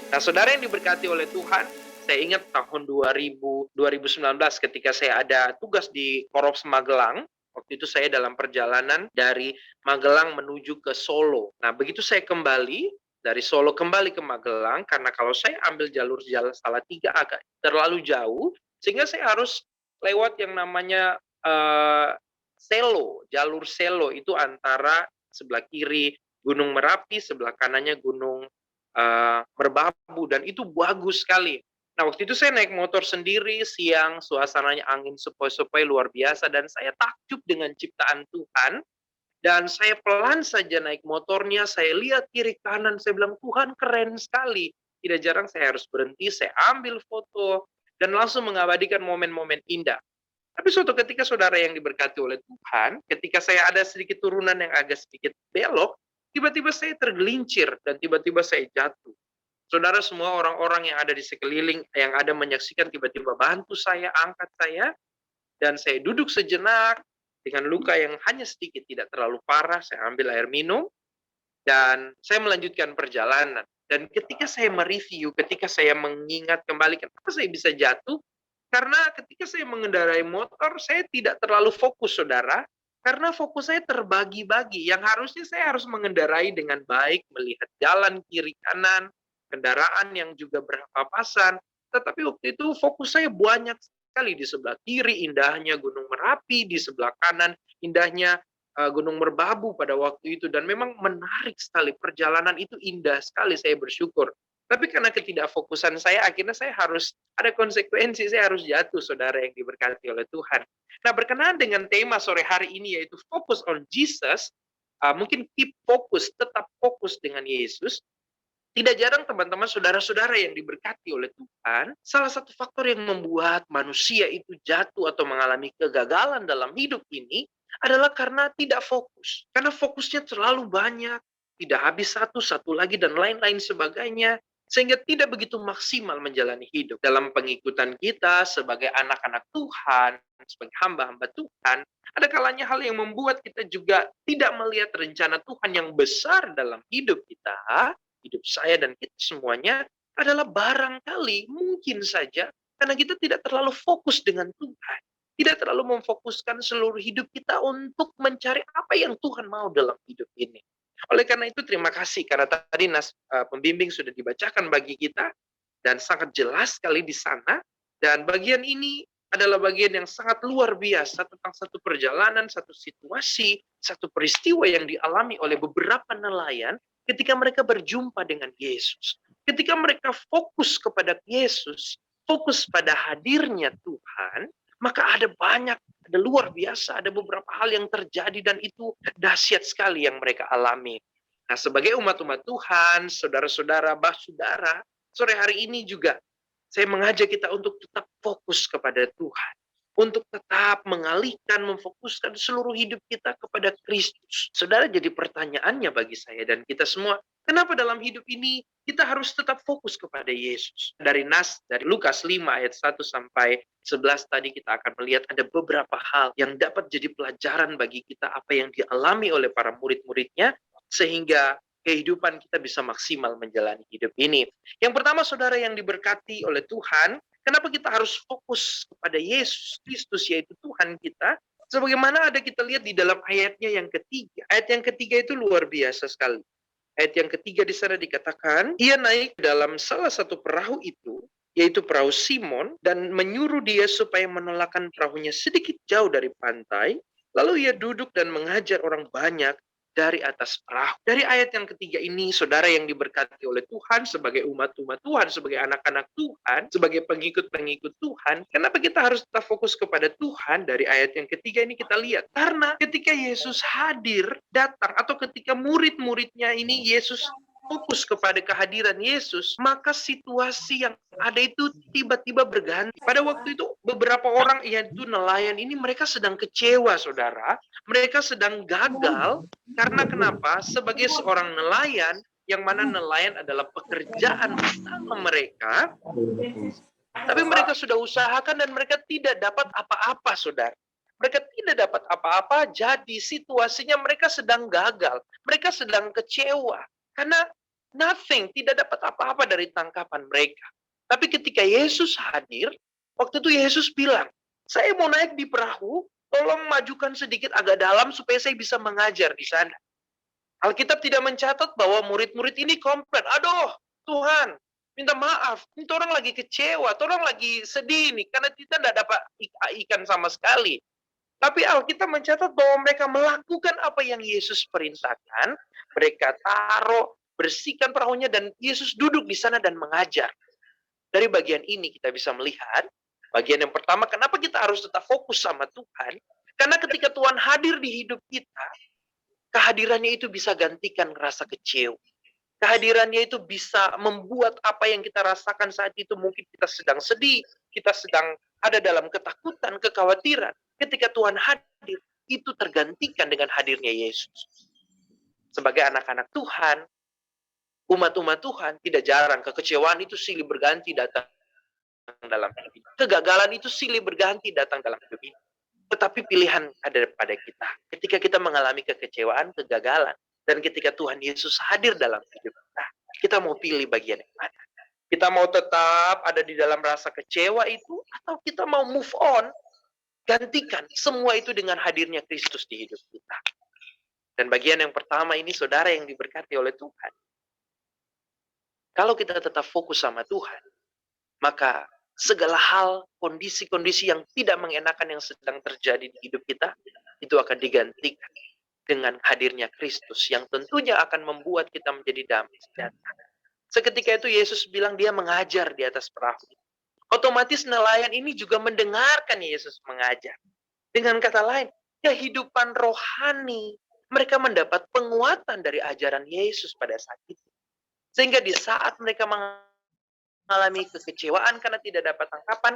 Nah, saudara yang diberkati oleh Tuhan, saya ingat tahun 2019 ketika saya ada tugas di Korps Magelang. Waktu itu saya dalam perjalanan dari Magelang menuju ke Solo. Nah, begitu saya kembali dari Solo kembali ke Magelang, karena kalau saya ambil jalur jalan Salatiga agak terlalu jauh, sehingga saya harus lewat yang namanya Selo, jalur Selo itu antara sebelah kiri Gunung Merapi, sebelah kanannya Gunung Merbabu, dan itu bagus sekali. Nah, waktu itu saya naik motor sendiri siang, suasananya angin sepoi-sepoi luar biasa, dan saya takjub dengan ciptaan Tuhan. Dan saya pelan saja naik motornya, saya lihat kiri kanan, saya bilang, Tuhan keren sekali. Tidak jarang saya harus berhenti, saya ambil foto, dan langsung mengabadikan momen-momen indah. Tapi suatu ketika saudara yang diberkati oleh Tuhan, ketika saya ada sedikit turunan yang agak sedikit belok, tiba-tiba saya tergelincir dan tiba-tiba saya jatuh. Saudara, semua orang-orang yang ada di sekeliling, yang ada menyaksikan, tiba-tiba bantu saya, angkat saya, dan saya duduk sejenak dengan luka yang hanya sedikit, tidak terlalu parah. Saya ambil air minum, dan saya melanjutkan perjalanan. Dan ketika saya mereview, ketika saya mengingat kembali kenapa saya bisa jatuh, karena ketika saya mengendarai motor, saya tidak terlalu fokus, saudara. Karena fokus saya terbagi-bagi. Yang harusnya saya harus mengendarai dengan baik, melihat jalan kiri kanan, kendaraan yang juga berpapasan. Tetapi waktu itu fokus saya banyak sekali. Di sebelah kiri indahnya Gunung Merapi, di sebelah kanan indahnya Gunung Merbabu pada waktu itu, dan memang menarik sekali, perjalanan itu indah sekali, saya bersyukur. Tapi karena ketidakfokusan saya, akhirnya saya harus ada konsekuensi, saya harus jatuh, saudara yang diberkati oleh Tuhan. Nah, berkenaan dengan tema sore hari ini, yaitu focus on Jesus, mungkin keep fokus, tetap fokus dengan Yesus. Tidak jarang teman-teman, saudara-saudara yang diberkati oleh Tuhan, salah satu faktor yang membuat manusia itu jatuh atau mengalami kegagalan dalam hidup ini adalah karena tidak fokus. Karena fokusnya terlalu banyak, tidak habis satu, satu lagi, dan lain-lain sebagainya. Sehingga tidak begitu maksimal menjalani hidup. Dalam pengikutan kita sebagai anak-anak Tuhan, sebagai hamba-hamba Tuhan, ada kalanya hal yang membuat kita juga tidak melihat rencana Tuhan yang besar dalam hidup kita, hidup saya dan kita semuanya, adalah barangkali mungkin saja karena kita tidak terlalu fokus dengan Tuhan. Tidak terlalu memfokuskan seluruh hidup kita untuk mencari apa yang Tuhan mau dalam hidup ini. Oleh karena itu terima kasih karena tadi pembimbing sudah dibacakan bagi kita dan sangat jelas sekali di sana, dan bagian ini adalah bagian yang sangat luar biasa tentang satu perjalanan, satu situasi, satu peristiwa yang dialami oleh beberapa nelayan ketika mereka berjumpa dengan Yesus. Ketika mereka fokus kepada Yesus, fokus pada hadirnya Tuhan, maka ada luar biasa, ada beberapa hal yang terjadi dan itu dahsyat sekali yang mereka alami. Nah, sebagai umat-umat Tuhan, saudara-saudara, saudara, sore hari ini juga saya mengajak kita untuk tetap fokus kepada Tuhan. Untuk tetap mengalihkan, memfokuskan seluruh hidup kita kepada Kristus. Saudara, jadi pertanyaannya bagi saya dan kita semua, kenapa dalam hidup ini kita harus tetap fokus kepada Yesus? Dari Lukas 5 ayat 1 sampai 11 tadi kita akan melihat ada beberapa hal yang dapat jadi pelajaran bagi kita apa yang dialami oleh para murid-muridnya, sehingga kehidupan kita bisa maksimal menjalani hidup ini. Yang pertama, saudara yang diberkati oleh Tuhan, kenapa kita harus fokus kepada Yesus Kristus, yaitu Tuhan kita? Sebagaimana ada kita lihat di dalam ayatnya yang ketiga. Ayat yang ketiga itu luar biasa sekali. Ayat yang ketiga di sana dikatakan, ia naik dalam salah satu perahu itu, yaitu perahu Simon, dan menyuruh dia supaya menolakkan perahunya sedikit jauh dari pantai. Lalu ia duduk dan mengajar orang banyak dari atas perahu. Dari ayat yang ketiga ini, saudara yang diberkati oleh Tuhan, sebagai umat-umat Tuhan, sebagai anak-anak Tuhan, sebagai pengikut-pengikut Tuhan, kenapa kita harus tetap fokus kepada Tuhan? Dari ayat yang ketiga ini kita lihat, karena ketika Yesus hadir, datang, atau ketika murid-muridnya ini Yesus fokus kepada kehadiran Yesus, maka situasi yang ada itu tiba-tiba berganti. Pada waktu itu beberapa orang, yaitu nelayan ini, mereka sedang kecewa, saudara. Mereka sedang gagal karena kenapa? Sebagai seorang nelayan, yang mana nelayan adalah pekerjaan utama mereka, tapi mereka sudah usahakan dan mereka tidak dapat apa-apa, saudara. Mereka tidak dapat apa-apa, jadi situasinya mereka sedang gagal. Mereka sedang kecewa. Karena nothing, tidak dapat apa-apa dari tangkapan mereka. Tapi ketika Yesus hadir, waktu itu Yesus bilang, saya mau naik di perahu, tolong majukan sedikit agak dalam supaya saya bisa mengajar di sana. Alkitab tidak mencatat bahwa murid-murid ini komplain, aduh Tuhan, minta maaf, ini orang lagi kecewa, orang lagi sedih nih, karena kita tidak dapat ikan sama sekali. Tapi Alkitab mencatat bahwa mereka melakukan apa yang Yesus perintahkan, mereka taruh, bersihkan perahunya, dan Yesus duduk di sana dan mengajar. Dari bagian ini kita bisa melihat, bagian yang pertama, kenapa kita harus tetap fokus sama Tuhan? Karena ketika Tuhan hadir di hidup kita, kehadirannya itu bisa gantikan rasa kecewa. Kehadirannya itu bisa membuat apa yang kita rasakan saat itu, mungkin kita sedang sedih, kita sedang ada dalam ketakutan, kekhawatiran. Ketika Tuhan hadir, itu tergantikan dengan hadirnya Yesus. Sebagai anak-anak Tuhan, umat-umat Tuhan, tidak jarang kekecewaan itu silih berganti datang dalam hidup ini. Kegagalan itu silih berganti datang dalam hidup ini. Tetapi pilihan ada pada kita. Ketika kita mengalami kekecewaan, kegagalan, dan ketika Tuhan Yesus hadir dalam hidup kita, kita mau pilih bagian yang mana? Kita mau tetap ada di dalam rasa kecewa itu, atau kita mau move on, gantikan semua itu dengan hadirnya Kristus di hidup kita. Dan bagian yang pertama ini, saudara yang diberkati oleh Tuhan. Kalau kita tetap fokus sama Tuhan, maka segala hal, kondisi-kondisi yang tidak mengenakan yang sedang terjadi di hidup kita, itu akan digantikan dengan hadirnya Kristus, yang tentunya akan membuat kita menjadi damai sejahtera. Seketika itu Yesus bilang dia mengajar di atas perahu. Otomatis nelayan ini juga mendengarkan Yesus mengajar. Dengan kata lain, kehidupan rohani, mereka mendapat penguatan dari ajaran Yesus pada saat itu. Sehingga di saat mereka mengalami kekecewaan karena tidak dapat tangkapan,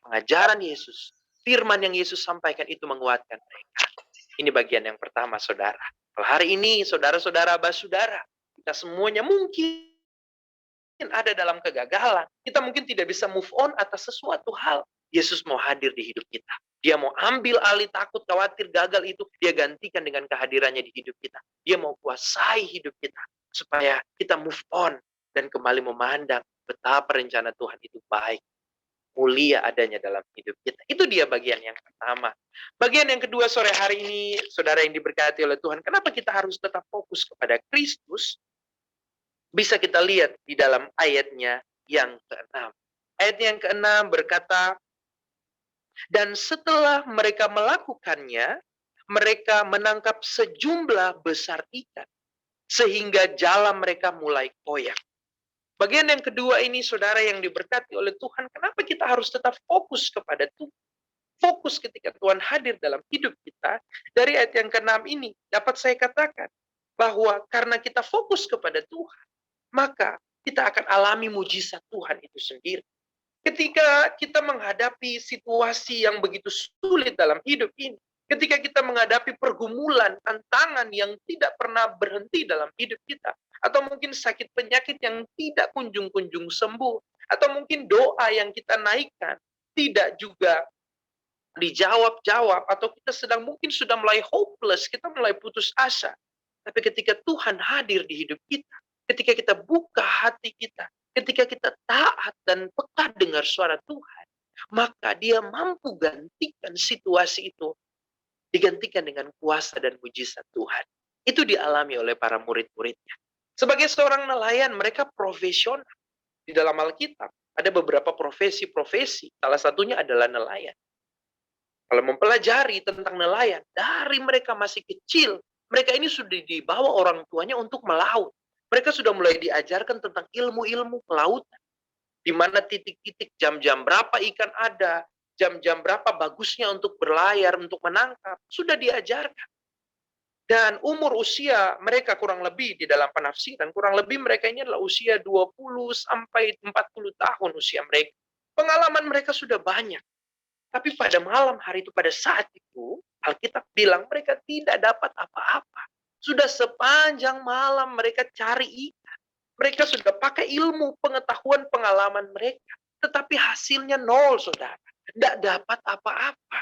pengajaran Yesus, firman yang Yesus sampaikan itu menguatkan mereka. Ini bagian yang pertama, saudara. Kalau hari ini, saudara-saudara, saudara, kita semuanya mungkin ada dalam kegagalan. Kita mungkin tidak bisa move on atas sesuatu hal. Yesus mau hadir di hidup kita. Dia mau ambil alih takut, khawatir, gagal itu. Dia gantikan dengan kehadirannya di hidup kita. Dia mau kuasai hidup kita. Supaya kita move on dan kembali memandang betapa rencana Tuhan itu baik, mulia adanya dalam hidup kita. Itu dia bagian yang pertama. Bagian yang kedua sore hari ini, saudara yang diberkati oleh Tuhan, kenapa kita harus tetap fokus kepada Kristus? Bisa kita lihat di dalam ayatnya yang ke-6. Ayat yang ke-6 berkata, dan setelah mereka melakukannya, mereka menangkap sejumlah besar ikan, sehingga jala mereka mulai koyak. Bagian yang kedua ini, saudara yang diberkati oleh Tuhan, kenapa kita harus tetap fokus kepada Tuhan? Fokus ketika Tuhan hadir dalam hidup kita. Dari ayat yang ke-6 ini, dapat saya katakan, bahwa karena kita fokus kepada Tuhan, maka kita akan alami mujizat Tuhan itu sendiri. Ketika kita menghadapi situasi yang begitu sulit dalam hidup ini, ketika kita menghadapi pergumulan, tantangan yang tidak pernah berhenti dalam hidup kita, atau mungkin sakit penyakit yang tidak kunjung-kunjung sembuh, atau mungkin doa yang kita naikkan tidak juga dijawab-jawab, atau kita mungkin sudah mulai hopeless, kita mulai putus asa. Tapi ketika Tuhan hadir di hidup kita, ketika kita buka hati kita, ketika kita taat dan peka dengar suara Tuhan, maka dia mampu gantikan situasi itu, digantikan dengan kuasa dan mujizat Tuhan. Itu dialami oleh para murid-muridnya. Sebagai seorang nelayan, mereka profesional. Di dalam Alkitab, ada beberapa profesi-profesi. Salah satunya adalah nelayan. Kalau mempelajari tentang nelayan, dari mereka masih kecil, mereka ini sudah dibawa orang tuanya untuk melaut. Mereka sudah mulai diajarkan tentang ilmu-ilmu kelautan. Di mana titik-titik jam-jam berapa ikan ada, jam-jam berapa bagusnya untuk berlayar, untuk menangkap, sudah diajarkan. Dan umur usia mereka kurang lebih di dalam penafsiran, kurang lebih mereka ini adalah usia 20 sampai 40 tahun usia mereka. Pengalaman mereka sudah banyak. Tapi pada malam hari itu, pada saat itu, Alkitab bilang mereka tidak dapat apa-apa. Sudah sepanjang malam mereka cari ikan. Mereka sudah pakai ilmu, pengetahuan, pengalaman mereka. Tetapi hasilnya nol, saudara. Tidak dapat apa-apa.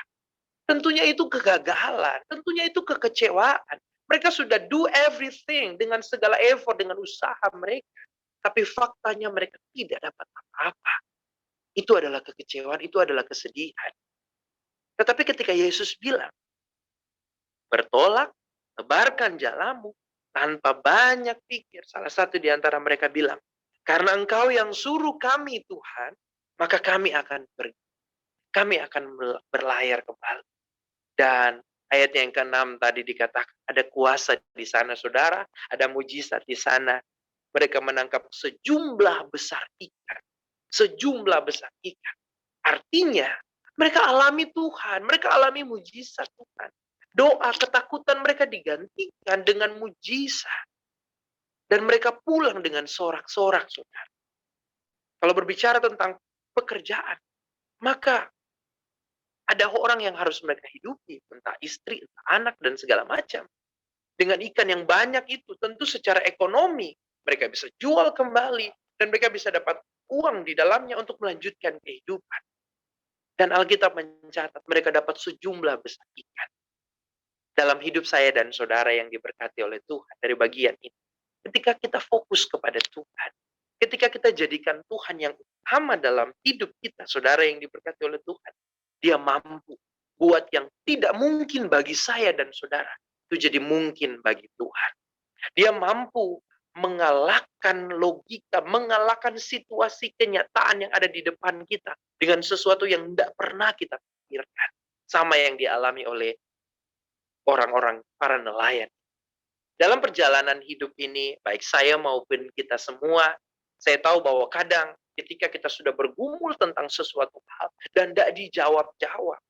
Tentunya itu kegagalan. Tentunya itu kekecewaan. Mereka sudah do everything dengan segala effort, dengan usaha mereka. Tapi faktanya mereka tidak dapat apa-apa. Itu adalah kekecewaan, itu adalah kesedihan. Tetapi ketika Yesus bilang, bertolak, tebarkan jalamu, tanpa banyak pikir. Salah satu di antara mereka bilang, karena Engkau yang suruh kami Tuhan, maka kami akan pergi. Kami akan berlayar kembali. Dan ayat yang ke-6 tadi dikatakan, ada kuasa di sana, saudara. Ada mujizat di sana. Mereka menangkap sejumlah besar ikan. Sejumlah besar ikan. Artinya, mereka alami Tuhan. Mereka alami mujizat Tuhan. Doa ketakutan mereka digantikan dengan mujizat. Dan mereka pulang dengan sorak-sorak, saudara. Kalau berbicara tentang pekerjaan, maka ada orang yang harus mereka hidupi, entah istri, entah anak, dan segala macam. Dengan ikan yang banyak itu, tentu secara ekonomi, mereka bisa jual kembali, dan mereka bisa dapat uang di dalamnya untuk melanjutkan kehidupan. Dan Alkitab mencatat, mereka dapat sejumlah besar ikan. Dalam hidup saya dan saudara yang diberkati oleh Tuhan dari bagian ini. Ketika kita fokus kepada Tuhan, ketika kita jadikan Tuhan yang utama dalam hidup kita, saudara yang diberkati oleh Tuhan, dia mampu buat yang tidak mungkin bagi saya dan saudara, itu jadi mungkin bagi Tuhan. Dia mampu mengalahkan logika, mengalahkan situasi kenyataan yang ada di depan kita dengan sesuatu yang tidak pernah kita pikirkan. Sama yang dialami oleh orang-orang, para nelayan. Dalam perjalanan hidup ini, baik saya maupun kita semua, saya tahu bahwa kadang ketika kita sudah bergumul tentang sesuatu hal dan tidak dijawab-jawab,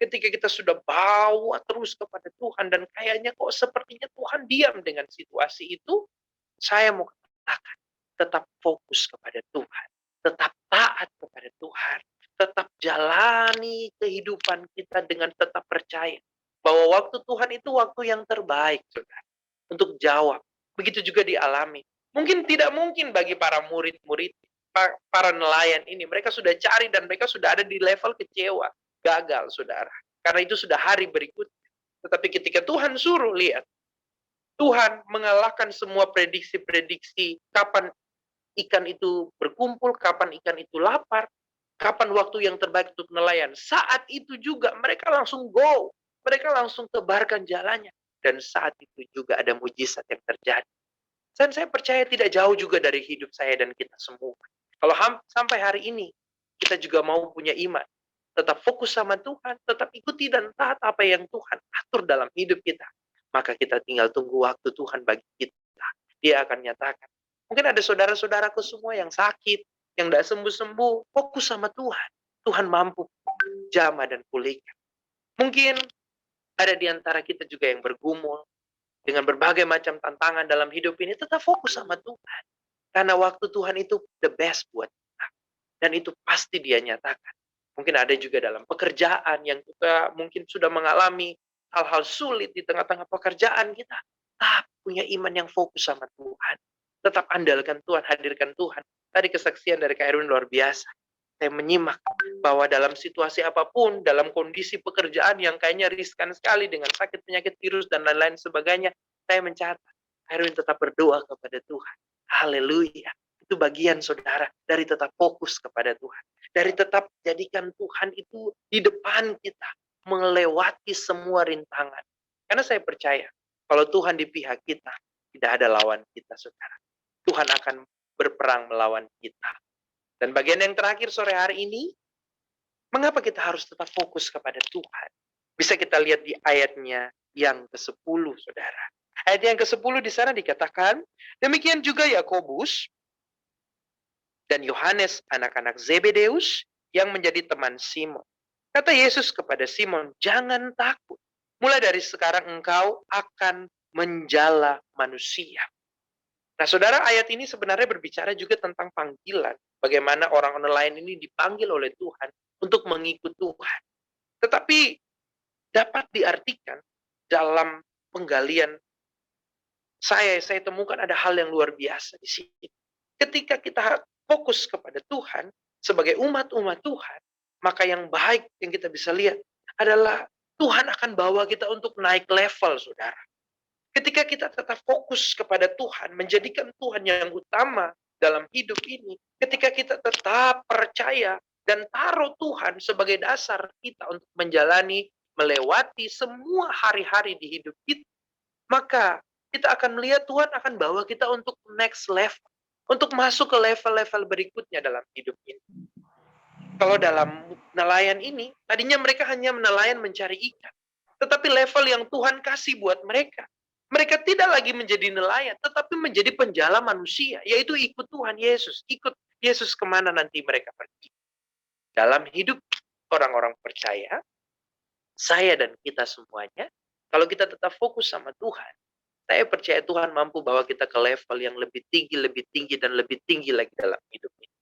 ketika kita sudah bawa terus kepada Tuhan dan kayaknya kok sepertinya Tuhan diam dengan situasi itu, saya mau katakan, tetap fokus kepada Tuhan, tetap taat kepada Tuhan, tetap jalani kehidupan kita dengan tetap percaya bahwa waktu Tuhan itu waktu yang terbaik, saudara, untuk jawab. Begitu juga dialami. Mungkin tidak mungkin bagi para murid-murid, para nelayan ini. Mereka sudah cari dan mereka sudah ada di level kecewa. Gagal, saudara. Karena itu sudah hari berikutnya. Tetapi ketika Tuhan suruh, lihat. Tuhan mengalahkan semua prediksi-prediksi kapan ikan itu berkumpul, kapan ikan itu lapar, kapan waktu yang terbaik untuk nelayan. Saat itu juga mereka langsung go. Mereka langsung tebarkan jalannya. Dan saat itu juga ada mujizat yang terjadi. Dan saya percaya tidak jauh juga dari hidup saya dan kita semua. Kalau sampai hari ini, kita juga mau punya iman. Tetap fokus sama Tuhan, tetap ikuti dan taat apa yang Tuhan atur dalam hidup kita. Maka kita tinggal tunggu waktu Tuhan bagi kita. Dia akan nyatakan. Mungkin ada saudara-saudaraku semua yang sakit, yang tidak sembuh-sembuh, fokus sama Tuhan. Tuhan mampu jamah dan pulihkan. Mungkin ada di antara kita juga yang bergumul dengan berbagai macam tantangan dalam hidup ini, tetap fokus sama Tuhan. Karena waktu Tuhan itu the best buat kita. Dan itu pasti dia nyatakan. Mungkin ada juga dalam pekerjaan yang kita mungkin sudah mengalami hal-hal sulit di tengah-tengah pekerjaan kita. Tetap punya iman yang fokus sama Tuhan. Tetap andalkan Tuhan, hadirkan Tuhan. Tadi kesaksian dari Kak Erwin luar biasa. Saya menyimak bahwa dalam situasi apapun, dalam kondisi pekerjaan yang kayaknya riskan sekali dengan sakit, penyakit, virus, dan lain-lain sebagainya, saya mencatat, Erwin tetap berdoa kepada Tuhan. Haleluya. Itu bagian saudara dari tetap fokus kepada Tuhan. Dari tetap jadikan Tuhan itu di depan kita, melewati semua rintangan. Karena saya percaya, kalau Tuhan di pihak kita, tidak ada lawan kita, saudara. Tuhan akan berperang melawan kita. Dan bagian yang terakhir sore hari ini, mengapa kita harus tetap fokus kepada Tuhan? Bisa kita lihat di ayatnya yang ke-10, saudara. Ayat yang ke-10 di sana dikatakan, demikian juga Yakobus dan Yohanes, anak-anak Zebedeus, yang menjadi teman Simon. Kata Yesus kepada Simon, jangan takut. Mulai dari sekarang engkau akan menjala manusia. Nah, saudara, ayat ini sebenarnya berbicara juga tentang panggilan. Bagaimana orang nelayan ini dipanggil oleh Tuhan untuk mengikut Tuhan. Tetapi dapat diartikan dalam penggalian saya temukan ada hal yang luar biasa di sini. Ketika kita fokus kepada Tuhan sebagai umat-umat Tuhan, maka yang baik yang kita bisa lihat adalah Tuhan akan bawa kita untuk naik level, saudara. Ketika kita tetap fokus kepada Tuhan, menjadikan Tuhan yang utama dalam hidup ini, ketika kita tetap percaya dan taruh Tuhan sebagai dasar kita untuk menjalani, melewati semua hari-hari di hidup kita, maka kita akan melihat Tuhan akan bawa kita untuk next level, untuk masuk ke level-level berikutnya dalam hidup ini. Kalau dalam nelayan ini, tadinya mereka hanya nelayan mencari ikan. Tetapi level yang Tuhan kasih buat mereka, mereka tidak lagi menjadi nelayan, tetapi menjadi penjala manusia, yaitu ikut Tuhan Yesus. Ikut Yesus kemana nanti mereka pergi. Dalam hidup orang-orang percaya, saya dan kita semuanya, kalau kita tetap fokus sama Tuhan, saya percaya Tuhan mampu bawa kita ke level yang lebih tinggi, dan lebih tinggi lagi dalam hidup ini.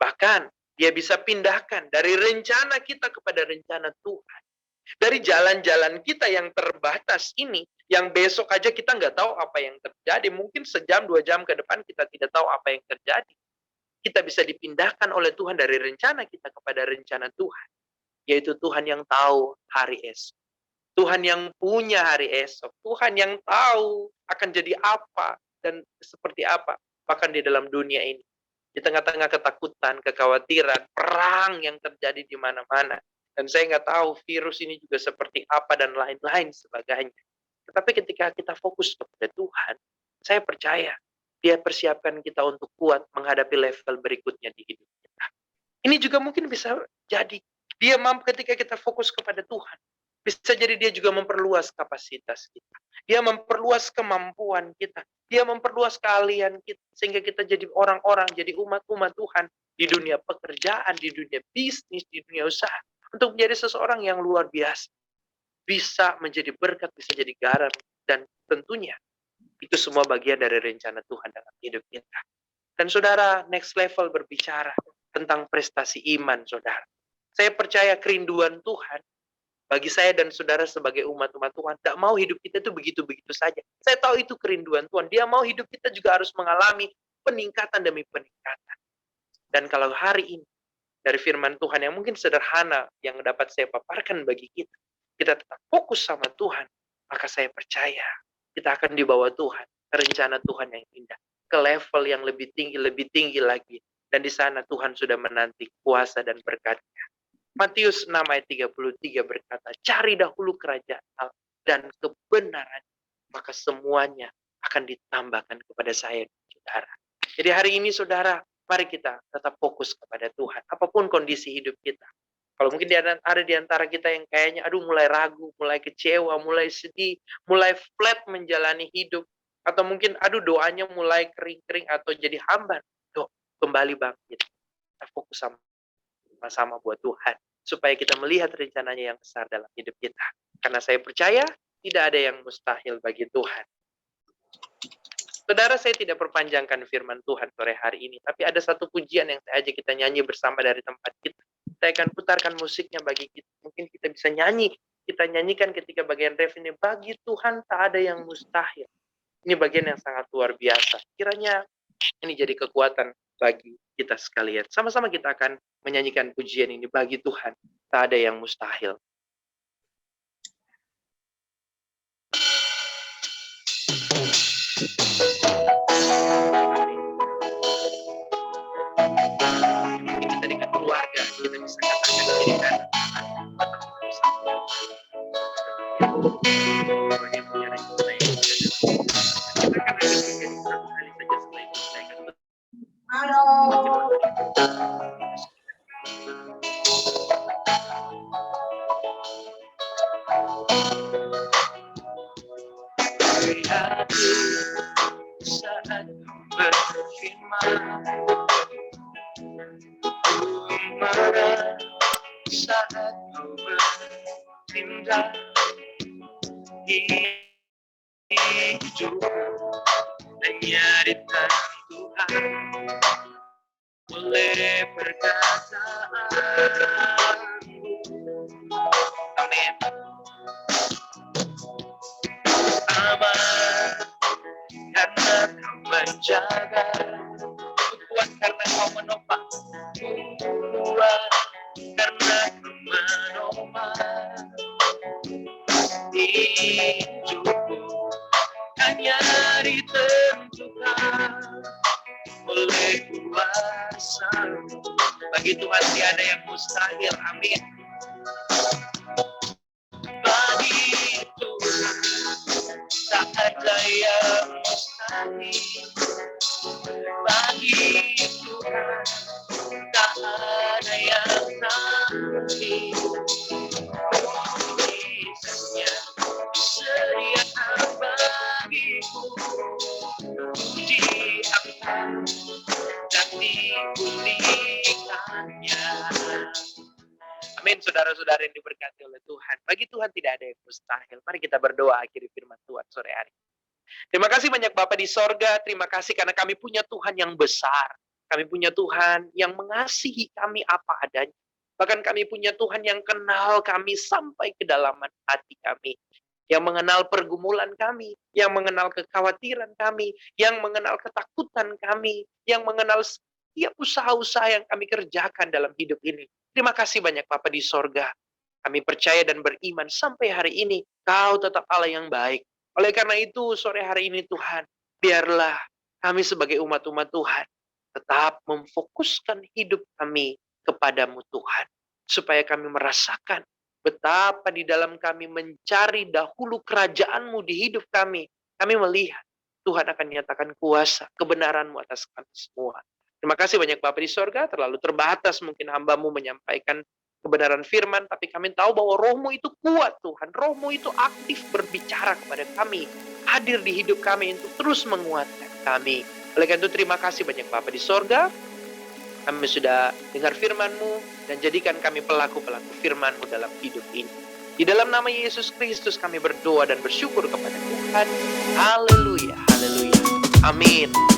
Bahkan, dia bisa pindahkan dari rencana kita kepada rencana Tuhan. Dari jalan-jalan kita yang terbatas ini, yang besok aja kita nggak tahu apa yang terjadi. Mungkin sejam, 2 jam ke depan kita tidak tahu apa yang terjadi. Kita bisa dipindahkan oleh Tuhan dari rencana kita kepada rencana Tuhan. Yaitu Tuhan yang tahu hari esok. Tuhan yang punya hari esok. Tuhan yang tahu akan jadi apa dan seperti apa. Bahkan di dalam dunia ini. Di tengah-tengah ketakutan, kekhawatiran, perang yang terjadi di mana-mana. Dan saya nggak tahu virus ini juga seperti apa dan lain-lain sebagainya. Tetapi ketika kita fokus kepada Tuhan, saya percaya dia persiapkan kita untuk kuat menghadapi level berikutnya di hidup kita. Ini juga mungkin bisa jadi dia mampu ketika kita fokus kepada Tuhan. Bisa jadi dia juga memperluas kapasitas kita. Dia memperluas kemampuan kita. Dia memperluas keahlian kita. Sehingga kita jadi orang-orang, jadi umat-umat Tuhan. Di dunia pekerjaan, di dunia bisnis, di dunia usaha. Untuk menjadi seseorang yang luar biasa. Bisa menjadi berkat, bisa jadi garam. Dan tentunya, itu semua bagian dari rencana Tuhan dalam hidup kita. Dan saudara, next level berbicara tentang prestasi iman, saudara. Saya percaya kerinduan Tuhan bagi saya dan saudara sebagai umat-umat Tuhan, tak mau hidup kita itu begitu-begitu saja. Saya tahu itu kerinduan Tuhan. Dia mau hidup kita juga harus mengalami peningkatan demi peningkatan. Dan kalau hari ini, dari firman Tuhan yang mungkin sederhana, yang dapat saya paparkan bagi kita, kita tetap fokus sama Tuhan, maka saya percaya, kita akan dibawa Tuhan, rencana Tuhan yang indah, ke level yang lebih tinggi lagi. Dan di sana Tuhan sudah menanti kuasa dan berkat-Nya. Matius 6 ayat 33 berkata, cari dahulu kerajaan Allah dan kebenaran, maka semuanya akan ditambahkan kepada saya dan saudara. Jadi hari ini saudara, mari kita tetap fokus kepada Tuhan. Apapun kondisi hidup kita. Kalau mungkin ada di antara kita yang kayaknya, mulai ragu, mulai kecewa, mulai sedih, mulai flat menjalani hidup. Atau mungkin, doanya mulai kering-kering atau jadi hambar. Kembali bangkit. Kita fokus sama-sama buat Tuhan. Supaya kita melihat rencananya yang besar dalam hidup kita. Karena saya percaya, tidak ada yang mustahil bagi Tuhan. Saudara, saya tidak perpanjangkan firman Tuhan sore hari ini. Tapi ada satu pujian yang saya ajak kita nyanyi bersama dari tempat kita. Saya akan putarkan musiknya bagi kita. Mungkin kita bisa nyanyi. Kita nyanyikan ketika bagian ref ini. Bagi Tuhan tak ada yang mustahil. Ini bagian yang sangat luar biasa. Kiranya ini jadi kekuatan bagi kita sekalian. Sama-sama kita akan menyanyikan pujian ini. Bagi Tuhan tak ada yang mustahil. Kita dengan keluarga, kita bisa katakan jadikan bagi punya rencana yang indah. Kita akan ada satu kali saja setelah itu saya akan saat berfirman, marah saat kau bertindak hidup hanya di tangan Tuhan oleh perkataan. Amin. Aman karena kau menjaga, kuat karena kau menopang, kuat karena kau menopang hidupku. oleh kuasa. Bagi Tuhan tiada yang mustahil. Amin. Bagi Tuhan tak ada yang mustahil. Bagi Tuhan tak ada yang tak mungkin. Mujizatnya disediakan bagiku, diangkat dan dipulihkannya. Amin, saudara-saudara yang diberkati oleh Tuhan. Bagi Tuhan tidak ada yang mustahil. Mari kita berdoa akhiri firman Tuhan sore hari. Terima kasih banyak Bapa di sorga. Terima kasih karena kami punya Tuhan yang besar. Kami punya Tuhan yang mengasihi kami apa adanya. Bahkan kami punya Tuhan yang kenal kami sampai kedalaman hati kami. Yang mengenal pergumulan kami. Yang mengenal kekhawatiran kami. Yang mengenal ketakutan kami. Yang mengenal setiap usaha-usaha yang kami kerjakan dalam hidup ini. Terima kasih banyak Bapa di sorga. Kami percaya dan beriman sampai hari ini. Kau tetap Allah yang baik. Oleh karena itu, sore hari ini Tuhan, biarlah kami sebagai umat-umat Tuhan tetap memfokuskan hidup kami kepadamu Tuhan. Supaya kami merasakan betapa di dalam kami mencari dahulu kerajaan-Mu di hidup kami. Kami melihat Tuhan akan nyatakan kuasa, kebenaran-Mu atas kami semua. Terima kasih banyak Bapa di sorga, terlalu terbatas mungkin hamba-Mu menyampaikan kebenaran firman, tapi kami tahu bahwa Roh-Mu itu kuat Tuhan. Roh-Mu itu aktif berbicara kepada kami, hadir di hidup kami untuk terus menguatkan kami. Oleh karena itu terima kasih banyak Bapa di sorga, kami sudah dengar firman-Mu, dan jadikan kami pelaku-pelaku firman-Mu dalam hidup ini. Di dalam nama Yesus Kristus kami berdoa dan bersyukur kepada Tuhan. Haleluya, haleluya. Amin.